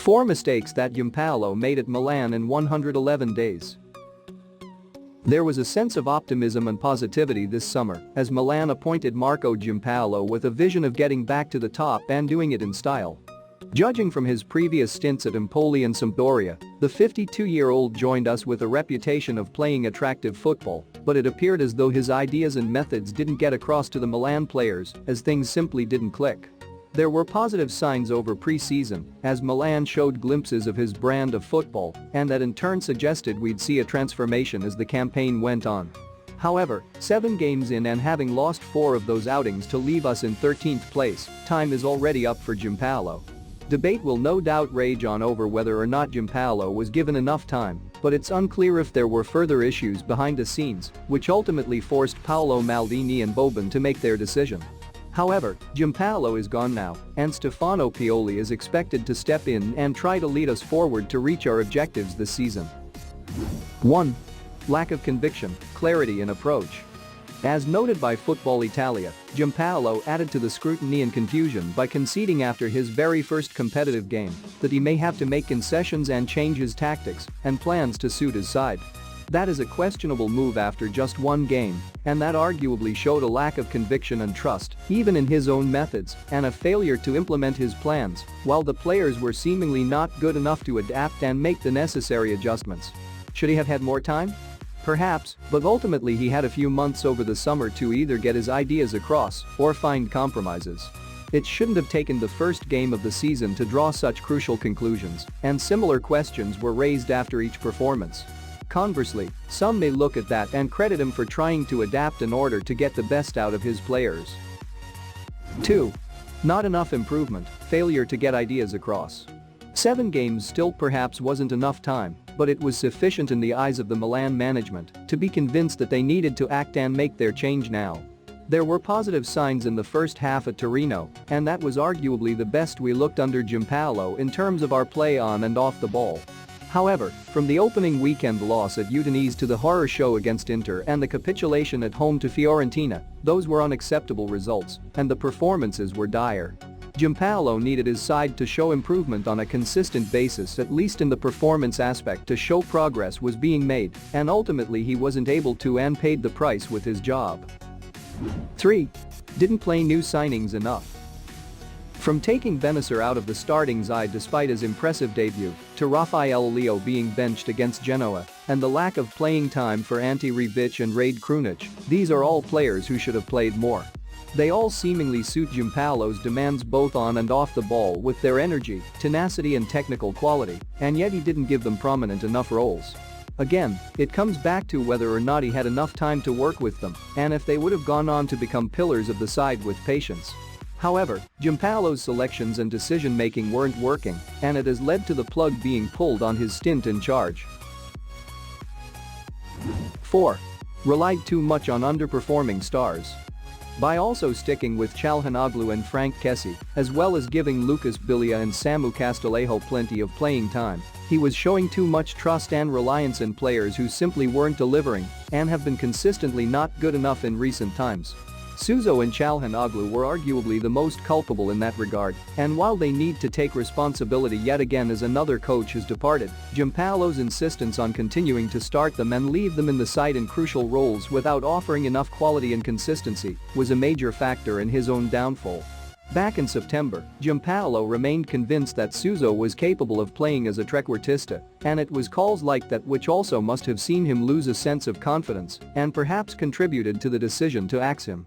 4 mistakes that Giampaolo made at Milan in 111 days. There was a sense of optimism and positivity this summer as Milan appointed Marco Giampaolo with a vision of getting back to the top and doing it in style. Judging from his previous stints at Empoli and Sampdoria, the 52-year-old joined us with a reputation of playing attractive football, but it appeared as though his ideas and methods didn't get across to the Milan players as things simply didn't click. There were positive signs over pre-season as Milan showed glimpses of his brand of football and that in turn suggested we'd see a transformation as the campaign went on. However, 7 games in and having lost 4 of those outings to leave us in 13th place, time is already up for Giampaolo. Debate will no doubt rage on over whether or not Giampaolo was given enough time, but it's unclear if there were further issues behind the scenes, which ultimately forced Paolo Maldini and Boban to make their decision. However, Giampaolo is gone now, and Stefano Pioli is expected to step in and try to lead us forward to reach our objectives this season. 1. Lack of conviction, clarity in approach. As noted by Football Italia, Giampaolo added to the scrutiny and confusion by conceding after his very first competitive game that he may have to make concessions and change his tactics and plans to suit his side. That is a questionable move after just 1 game, and that arguably showed a lack of conviction and trust, even in his own methods, and a failure to implement his plans, while the players were seemingly not good enough to adapt and make the necessary adjustments. Should he have had more time? Perhaps, but ultimately he had a few months over the summer to either get his ideas across or find compromises. It shouldn't have taken the first game of the season to draw such crucial conclusions, and similar questions were raised after each performance. Conversely, some may look at that and credit him for trying to adapt in order to get the best out of his players. 2. Not enough improvement, failure to get ideas across. 7 games still perhaps wasn't enough time, but it was sufficient in the eyes of the Milan management to be convinced that they needed to act and make their change now. There were positive signs in the first half at Torino, and that was arguably the best we looked under Giampaolo in terms of our play on and off the ball. However, from the opening weekend loss at Udinese to the horror show against Inter and the capitulation at home to Fiorentina, those were unacceptable results, and the performances were dire. Giampaolo needed his side to show improvement on a consistent basis, at least in the performance aspect, to show progress was being made, and ultimately he wasn't able to and paid the price with his job. 3. Didn't play new signings enough. From taking Bennacer out of the starting side despite his impressive debut, to Rafael Leo being benched against Genoa, and the lack of playing time for Ante Rebic and Rade Krunic, these are all players who should have played more. They all seemingly suit Giampaolo's demands both on and off the ball with their energy, tenacity and technical quality, and yet he didn't give them prominent enough roles. Again, it comes back to whether or not he had enough time to work with them and if they would have gone on to become pillars of the side with patience. However, Giampaolo's selections and decision-making weren't working, and it has led to the plug being pulled on his stint in charge. 4. Relied too much on underperforming stars. By also sticking with Çalhanoğlu and Frank Kessie, as well as giving Lucas Biglia and Samu Castillejo plenty of playing time, he was showing too much trust and reliance in players who simply weren't delivering and have been consistently not good enough in recent times. Suso and Çalhanoğlu were arguably the most culpable in that regard, and while they need to take responsibility yet again as another coach has departed, Giampaolo's insistence on continuing to start them and leave them in the side in crucial roles without offering enough quality and consistency was a major factor in his own downfall. Back in September, Giampaolo remained convinced that Suso was capable of playing as a trequartista, and it was calls like that which also must have seen him lose a sense of confidence and perhaps contributed to the decision to axe him.